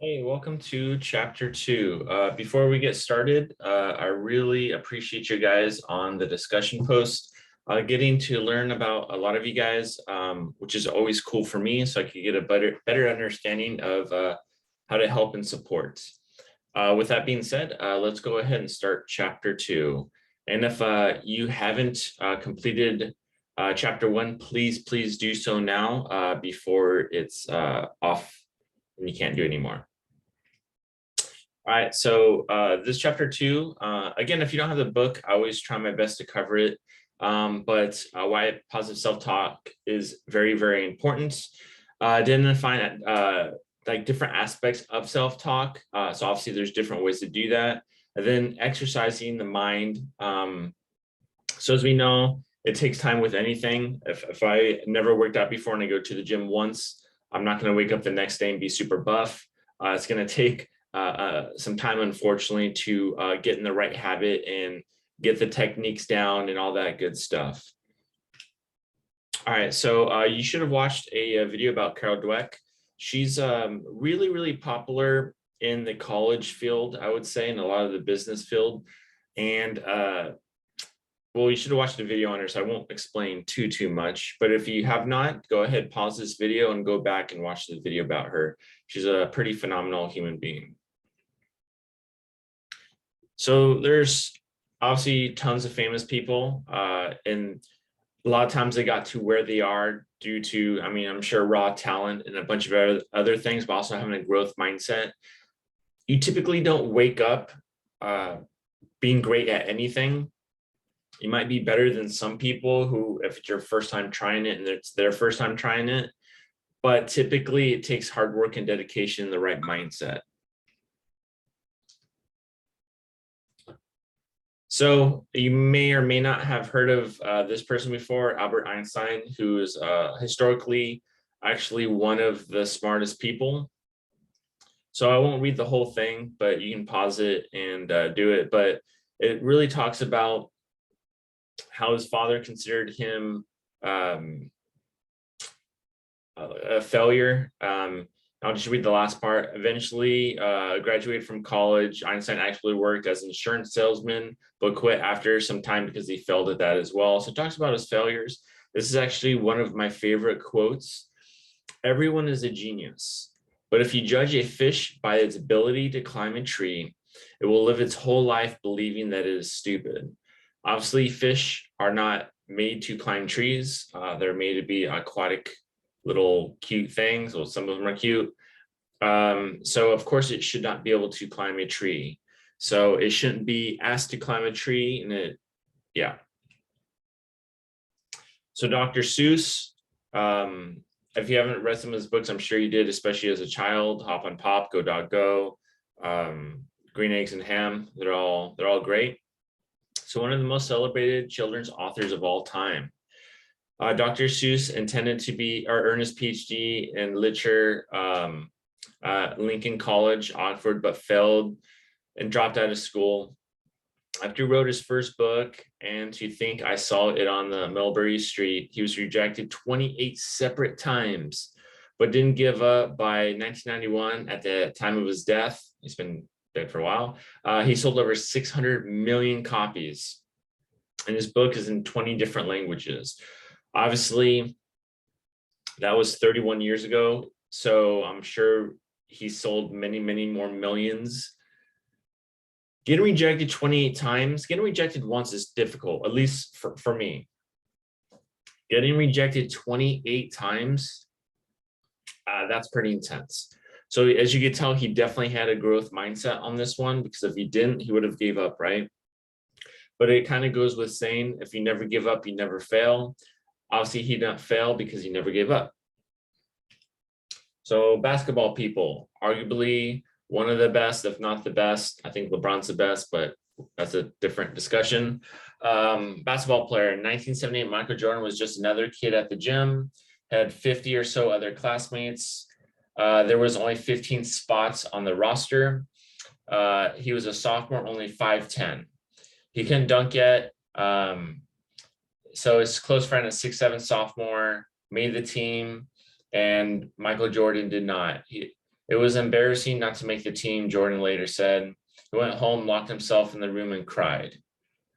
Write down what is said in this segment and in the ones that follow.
Hey, welcome to chapter 2. Before we get started, I really appreciate you guys on the discussion post, getting to learn about a lot of you guys, which is always cool for me, so I can get a better understanding of how to help and support. With that being said, let's go ahead and start chapter 2. And if you haven't completed chapter 1, please do so now before it's off and you can't do it anymore. All right, so this chapter 2, again, if you don't have the book, I always try my best to cover it. But why positive self-talk is very important. Identifying like different aspects of self-talk. So obviously there's different ways to do that. And then exercising the mind. So as we know, it takes time with anything. If I never worked out before and I go to the gym once, I'm not going to wake up the next day and be super buff. It's going to take some time, unfortunately, to get in the right habit and get the techniques down and all that good stuff. All right, so you should have watched a video about Carol Dweck. She's really popular in the college field, I would say, in a lot of the business field. And well, you should have watched the video on her, so I won't explain too much. But if you have not, go ahead, pause this video and go back and watch the video about her. She's a pretty phenomenal human being. So there's obviously tons of famous people, and a lot of times they got to where they are due to, I mean, I'm sure raw talent and a bunch of other things, but also having a growth mindset. You typically don't wake up being great at anything. You might be better than some people who, if it's your first time trying it and it's their first time trying it, but typically it takes hard work and dedication and the right mindset. So you may or may not have heard of this person before, Albert Einstein, who is historically actually one of the smartest people. So I won't read the whole thing, but you can pause it and do it. But it really talks about how his father considered him a failure. I'll just read the last part. Eventually graduated from college. Einstein actually worked as an insurance salesman, but quit after some time because he failed at that as well. So it talks about his failures. This is actually one of my favorite quotes. Everyone is a genius, but if you judge a fish by its ability to climb a tree, it will live its whole life believing that it is stupid. Obviously, fish are not made to climb trees. They're made to be aquatic little cute things. Well, some of them are cute. So of course it should not be able to climb a tree. So it shouldn't be asked to climb a tree, and yeah. So Dr. Seuss, if you haven't read some of his books, I'm sure you did, especially as a child. Hop on Pop, Go Dog Go, Green Eggs and Ham. They're all great. So one of the most celebrated children's authors of all time. Dr. Seuss intended to be or earn his PhD in literature at Lincoln College, Oxford, but failed and dropped out of school. After he wrote his first book, And to Think I Saw It on the Mulberry Street, he was rejected 28 separate times, but didn't give up. By 1991, at the time of his death, he's been dead for a while, he sold over 600 million copies. And his book is in 20 different languages. Obviously, that was 31 years ago, so I'm sure he sold many more millions. Getting rejected 28 times, getting rejected once is difficult, at least for me. Getting rejected 28 times, that's pretty intense. So as you can tell, he definitely had a growth mindset on this one, because if he didn't, he would have gave up, right? But it kind of goes with saying, if you never give up, you never fail. Obviously, he didn't fail because he never gave up. So basketball people, arguably one of the best, if not the best. I think LeBron's the best, but that's a different discussion. Basketball player in 1978, Michael Jordan was just another kid at the gym, had 50 or so other classmates. There was only 15 spots on the roster. He was a sophomore, only 5'10". He couldn't dunk yet. So his close friend, a 6'7" sophomore, made the team, and Michael Jordan did not. It was embarrassing not to make the team, Jordan later said. He went home, locked himself in the room, and cried.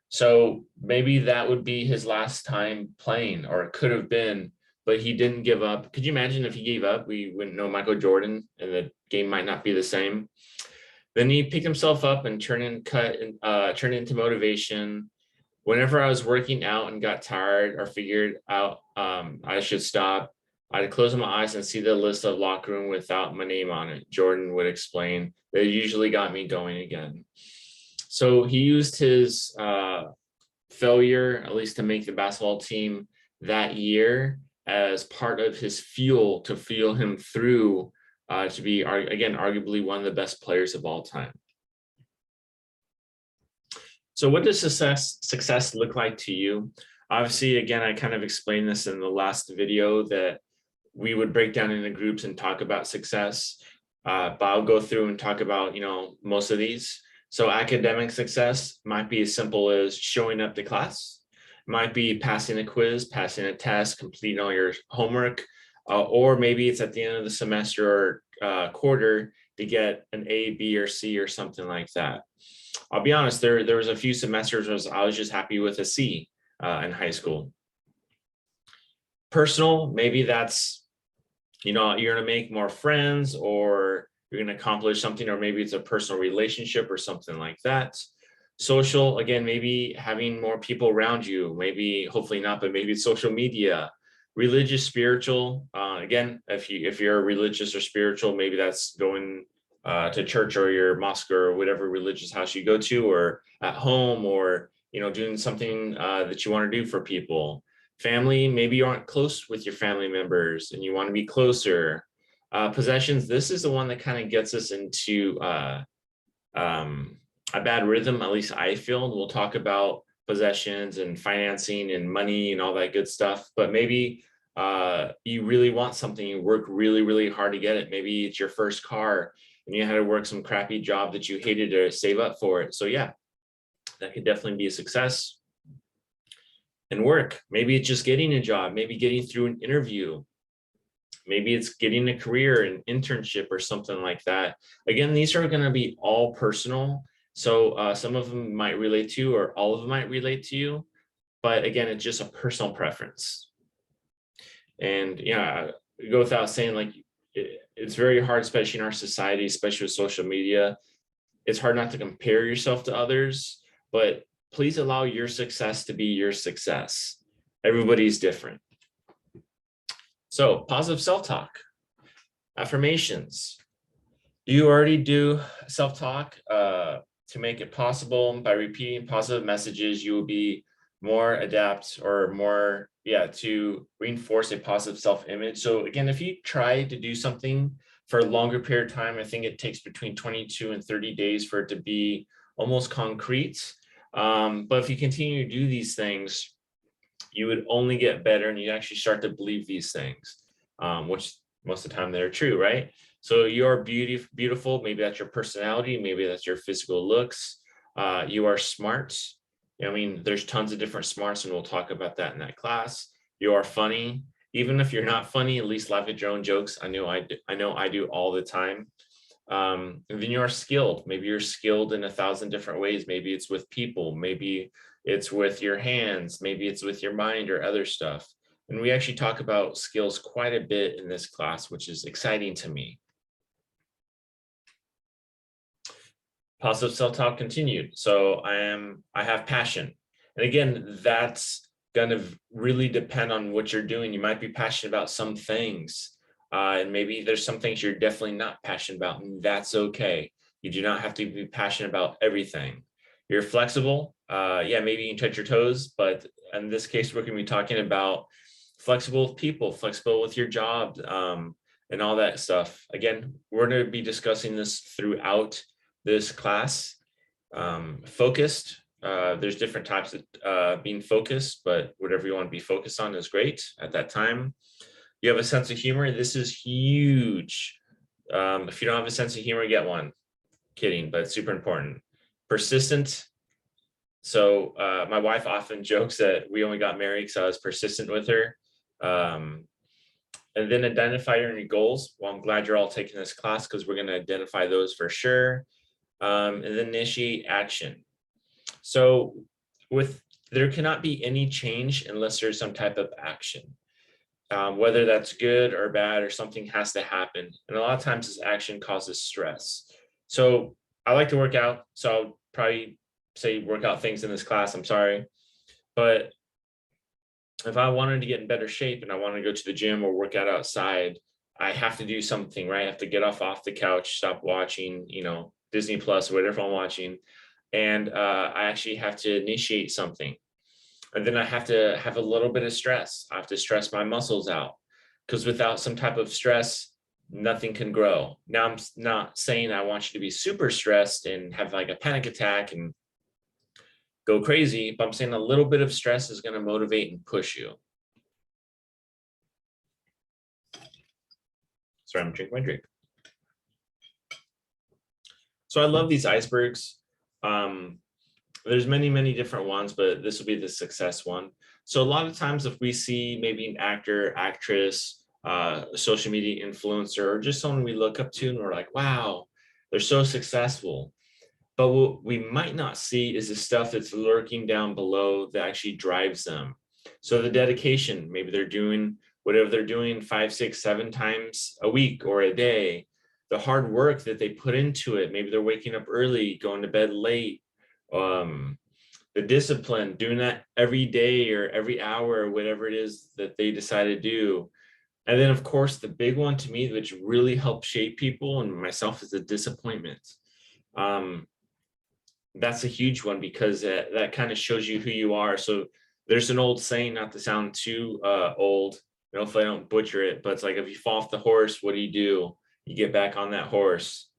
So maybe that would be his last time playing, or it could have been, but he didn't give up. Could you imagine if he gave up? We wouldn't know Michael Jordan, and the game might not be the same. Then he picked himself up and turned into motivation. Whenever I was working out and got tired or figured out I should stop, I'd close my eyes and see the list of locker room without my name on it. Jordan would explain. They usually got me going again. So he used his failure, at least to make the basketball team that year, as part of his fuel to fuel him through to be, again, arguably one of the best players of all time. So what does success look like to you? Obviously, again, I kind of explained this in the last video that we would break down into groups and talk about success, but I'll go through and talk about, most of these. So academic success might be as simple as showing up to class, might be passing a quiz, passing a test, completing all your homework, or maybe it's at the end of the semester or quarter to get an A, B, or C or something like that. I'll be honest, there was a few semesters where I was just happy with a C in high school. Personal, maybe that's, you're going to make more friends, or you're going to accomplish something, or maybe it's a personal relationship or something like that. Social, again, maybe having more people around you, maybe, hopefully not, but maybe it's social media. Religious, spiritual, again, if you're religious or spiritual, maybe that's going to church or your mosque or whatever religious house you go to, or at home, or doing something that you want to do for people. Family, maybe you aren't close with your family members and you want to be closer. Possessions, this is the one that kind of gets us into a bad rhythm, at least I feel. And we'll talk about possessions and financing and money and all that good stuff, but maybe you really want something, you work really, really hard to get it. Maybe it's your first car and you had to work some crappy job that you hated to save up for it. So yeah, that could definitely be a success. And work, maybe it's just getting a job, maybe getting through an interview, maybe it's getting a career, an internship or something like that. Again, these are going to be all personal. So some of them might relate to you, or all of them might relate to you. But again, it's just a personal preference. And yeah, go without saying, like, it's very hard, especially in our society, especially with social media. It's hard not to compare yourself to others, but please allow your success to be your success. Everybody's different. So positive self-talk, affirmations. You already do self-talk to make it possible. By repeating positive messages, you will be more adept, or more, to reinforce a positive self-image. So again, if you try to do something for a longer period of time, I think it takes between 22 and 30 days for it to be almost concrete. But if you continue to do these things, you would only get better, and you actually start to believe these things, which most of the time they're true, right? So you're beautiful. Maybe that's your personality. Maybe that's your physical looks. You are smart. I mean, there's tons of different smarts, and we'll talk about that in that class. You are funny. Even if you're not funny, at least laugh at your own jokes. I know I do all the time. And then you are skilled. Maybe you're skilled in 1,000 different ways. Maybe it's with people. Maybe it's with your hands. Maybe it's with your mind or other stuff. And we actually talk about skills quite a bit in this class, which is exciting to me. Positive self-talk continued. So I have passion. And again, that's going to really depend on what you're doing. You might be passionate about some things. And maybe there's some things you're definitely not passionate about, and that's okay. You do not have to be passionate about everything. You're flexible. Yeah, maybe you can touch your toes, but in this case, we're going to be talking about flexible with people, flexible with your job, and all that stuff. Again, we're going to be discussing this throughout this class. Focused. There's different types of being focused, but whatever you want to be focused on is great at that time. You have a sense of humor. This is huge. If you don't have a sense of humor, get one. Kidding, but it's super important. Persistent. So my wife often jokes that we only got married because I was persistent with her. And then identify your goals. Well, I'm glad you're all taking this class because we're going to identify those for sure. And then initiate action. So there cannot be any change unless there's some type of action. Whether that's good or bad or something has to happen. And a lot of times this action causes stress. So I like to work out. So I'll probably say workout things in this class. I'm sorry. But if I wanted to get in better shape and I want to go to the gym or work out outside, I have to do something, right? I have to get off the couch, stop watching, Disney Plus or whatever I'm watching. And I actually have to initiate something. And then I have to have a little bit of stress. I have to stress my muscles out because without some type of stress, nothing can grow. Now, I'm not saying I want you to be super stressed and have like a panic attack and go crazy, but I'm saying a little bit of stress is going to motivate and push you. Sorry, I'm drinking my drink. So I love these icebergs. There's many, many different ones, but this will be the success one. So a lot of times if we see maybe an actor, actress, social media influencer, or just someone we look up to and we're like, wow, they're so successful. But what we might not see is the stuff that's lurking down below that actually drives them. So the dedication, maybe they're doing whatever they're doing 5, 6, 7 times a week or a day. The hard work that they put into it, maybe they're waking up early, going to bed late. The discipline, doing that every day or every hour or whatever it is that they decide to do. And then, of course, the big one to me, which really helps shape people and myself, is the disappointment. That's a huge one because that kind of shows you who you are. So there's an old saying, not to sound too old, hopefully I don't butcher it, but it's like, if you fall off the horse, what do? You get back on that horse.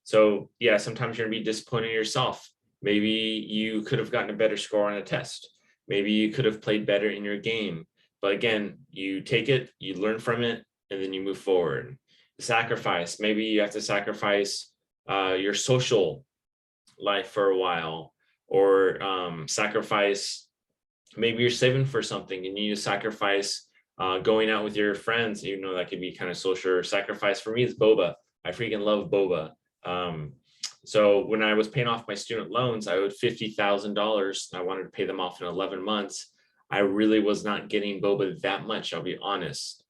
So yeah, sometimes you're gonna be disappointed in yourself. Maybe you could have gotten a better score on a test. Maybe you could have played better in your game. But again, you take it, you learn from it, and then you move forward. Sacrifice, maybe you have to sacrifice your social life for a while, or sacrifice, maybe you're saving for something and you need to sacrifice going out with your friends, even though that could be kind of social. Or sacrifice for me is boba. I freaking love boba. So when I was paying off my student loans, I owed $50,000. I wanted to pay them off in 11 months. I really was not getting boba that much, I'll be honest.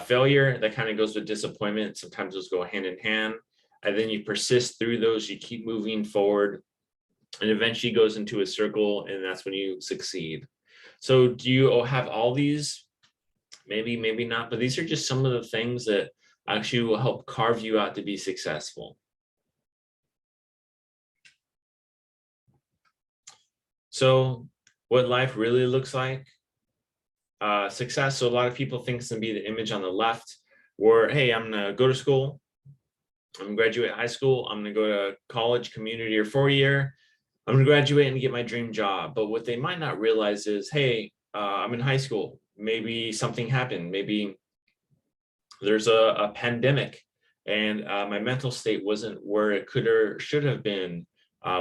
Failure, that kind of goes with disappointment. Sometimes those go hand in hand. And then you persist through those, you keep moving forward, and eventually goes into a circle, and that's when you succeed. So do you have all these? Maybe, maybe not, but these are just some of the things that actually will help carve you out to be successful. So what life really looks like, success. So a lot of people think it's gonna be the image on the left where, hey, I'm gonna go to school, I'm gonna graduate high school, I'm gonna go to college, community or 4-year, I'm gonna graduate and get my dream job. But what they might not realize is, hey, I'm in high school, maybe something happened, maybe there's a pandemic and my mental state wasn't where it could or should have been,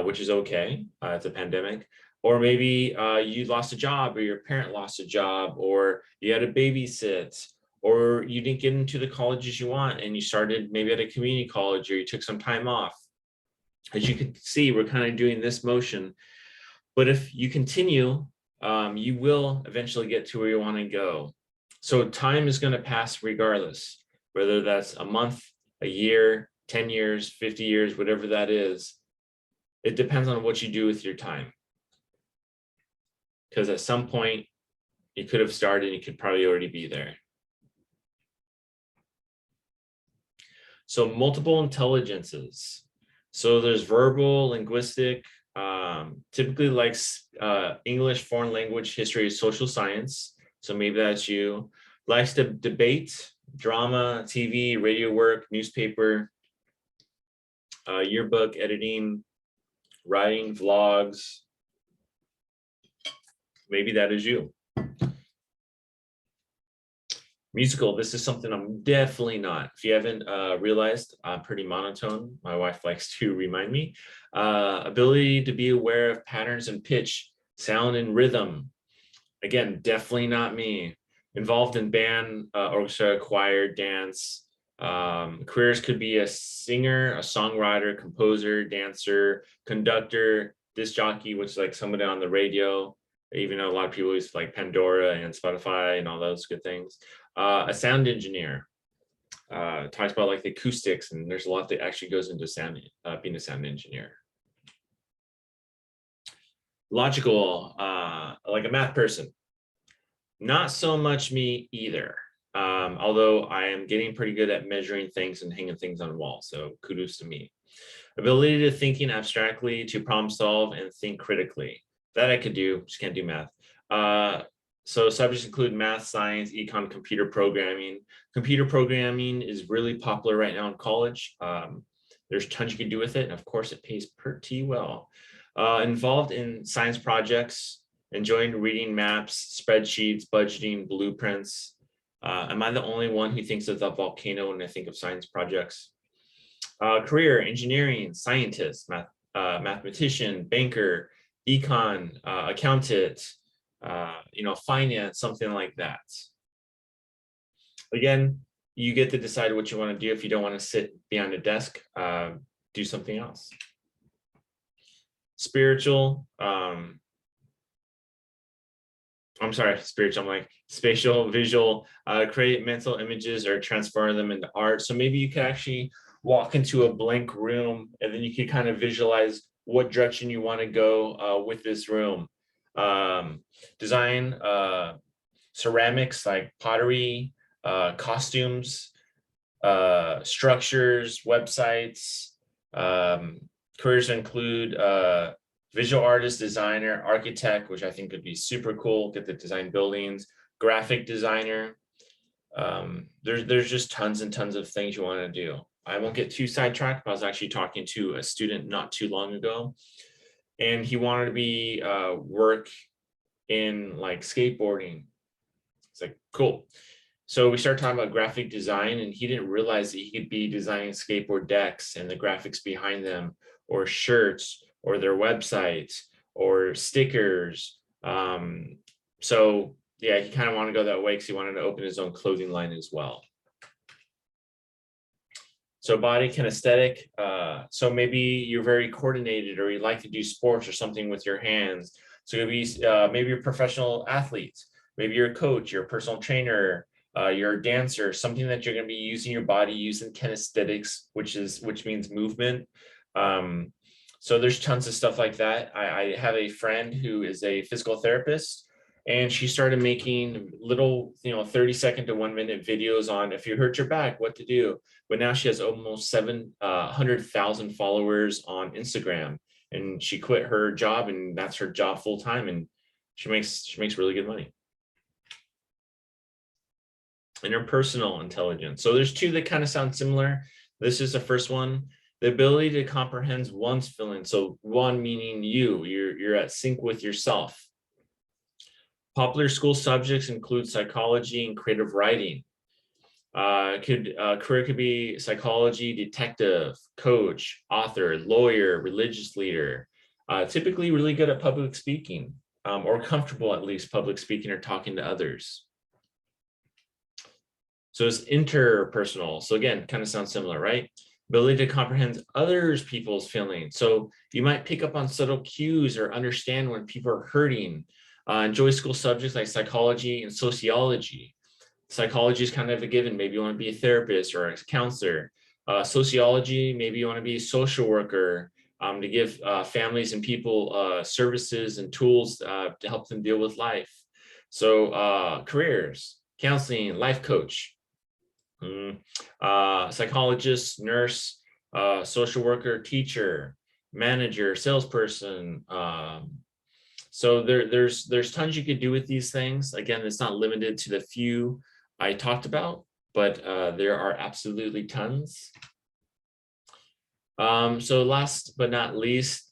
which is okay, it's a pandemic. Or maybe you lost a job, or your parent lost a job, or you had to babysit, or you didn't get into the colleges you want and you started maybe at a community college, or you took some time off. As you can see, we're kind of doing this motion. But if you continue, you will eventually get to where you want to go. So time is going to pass regardless, whether that's a month, a year, 10 years, 50 years, whatever that is. It depends on what you do with your time. Because at some point you could have started and you could probably already be there. So multiple intelligences. So there's verbal, linguistic, typically like English, foreign language, history, social science. So maybe that's you. Likes to debate, drama, TV, radio work, newspaper, yearbook, editing, writing, vlogs. Maybe that is you. Musical, this is something I'm definitely not. If you haven't realized, I'm pretty monotone. My wife likes to remind me. Ability to be aware of patterns and pitch, sound and rhythm. Again, definitely not me. involved in band, orchestra, choir, dance. Careers could be a singer, a songwriter, composer, dancer, conductor, disc jockey, which is like somebody on the radio, even though a lot of people use like Pandora and Spotify and all those good things. A sound engineer, talks about like the acoustics, and there's a lot that actually goes into sound, being a sound engineer. Logical, like a math person. Not so much me either. Although I am getting pretty good at measuring things and hanging things on walls, so kudos to me. Ability to thinking abstractly, to problem solve and think critically. That I could do, just can't do math. So subjects include math, science, econ, computer programming. Computer programming is really popular right now in college. There's tons you can do with it, and of course it pays pretty well. Involved in science projects, enjoying reading maps, spreadsheets, budgeting, blueprints. Am I the only one who thinks of the volcano when I think of science projects? Career, engineering, scientist, mathematician, banker, econ, accountant, finance, something like that. Again, you get to decide what you want to do. If you don't want to sit behind a desk, do something else. Spiritual, spiritual, I'm like spatial, visual, create mental images or transform them into art. So maybe you could actually walk into a blank room and then you could kind of visualize what direction you want to go with this room. Design ceramics like pottery, costumes, structures, websites. Careers include visual artist, designer, architect, which I think would be super cool, get to design buildings, graphic designer. There's just tons and tons of things you want to do. I won't get too sidetracked, but I was actually talking to a student not too long ago, and he wanted to be work in like skateboarding. It's like, cool. So we started talking about graphic design, and he didn't realize that he could be designing skateboard decks and the graphics behind them, or shirts, or their websites, or stickers. So yeah, he kind of wanted to go that way because he wanted to open his own clothing line as well. So body kinesthetic. So maybe you're very coordinated, or you like to do sports or something with your hands. So you'll be maybe you're a professional athlete, maybe you're a coach, you're a personal trainer, you're a dancer, something that you're going to be using your body, using kinesthetics, which means movement. So there's tons of stuff like that. I have a friend who is a physical therapist, and she started making little, 30-second to 1-minute videos on if you hurt your back, what to do. But now she has almost 700,000 followers on Instagram, and she quit her job, and that's her job full time, and she makes really good money. Interpersonal intelligence. So there's two that kind of sound similar. This is the first one. The ability to comprehend one's feelings. So one meaning you're at sync with yourself. Popular school subjects include psychology and creative writing. Career could be psychology, detective, coach, author, lawyer, religious leader. Typically really good at public speaking, or comfortable at least public speaking or talking to others. So it's interpersonal. So again, kind of sounds similar, right? Ability to comprehend others people's feelings. So you might pick up on subtle cues or understand when people are hurting. Enjoy school subjects like psychology and sociology. Psychology is kind of a given. Maybe you want to be a therapist or a counselor. Sociology, maybe you want to be a social worker, to give families and people services and tools to help them deal with life. So careers, counseling, life coach. Psychologist, nurse, social worker, teacher, manager, salesperson. So there's tons you could do with these things. Again, it's not limited to the few I talked about, but there are absolutely tons. So last but not least,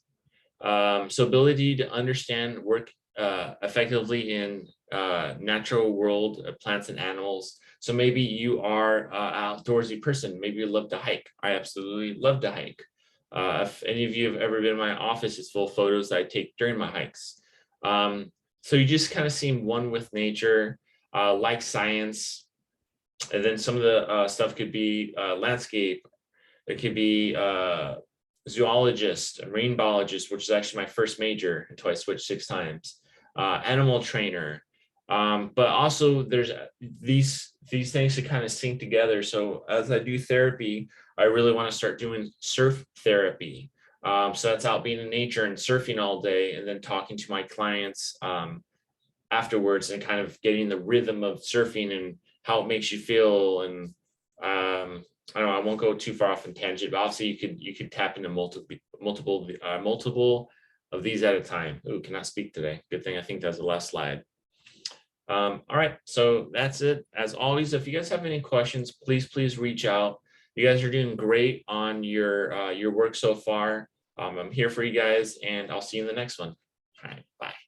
so ability to understand, work effectively in natural world of plants and animals. So maybe you are an outdoorsy person. Maybe you love to hike. I absolutely love to hike. If any of you have ever been in my office, it's full of photos that I take during my hikes. So you just kind of seem one with nature. like science. And then some of the stuff could be landscape. It could be zoologist, a marine biologist, which is actually my first major until I switched 6 times. Animal trainer. But also there's these things to kind of sync together. So as I do therapy, I really want to start doing surf therapy. So that's out being in nature and surfing all day, and then talking to my clients afterwards, and kind of getting the rhythm of surfing and how it makes you feel. And I don't know, I won't go too far off in tangent, but obviously you could tap into multiple of these at a time. Ooh, cannot speak today. Good thing I think that's the last slide. All right, so that's it. As always, if you guys have any questions, please reach out. You guys are doing great on your work so far. I'm here for you guys, and I'll see you in the next one. All right, bye.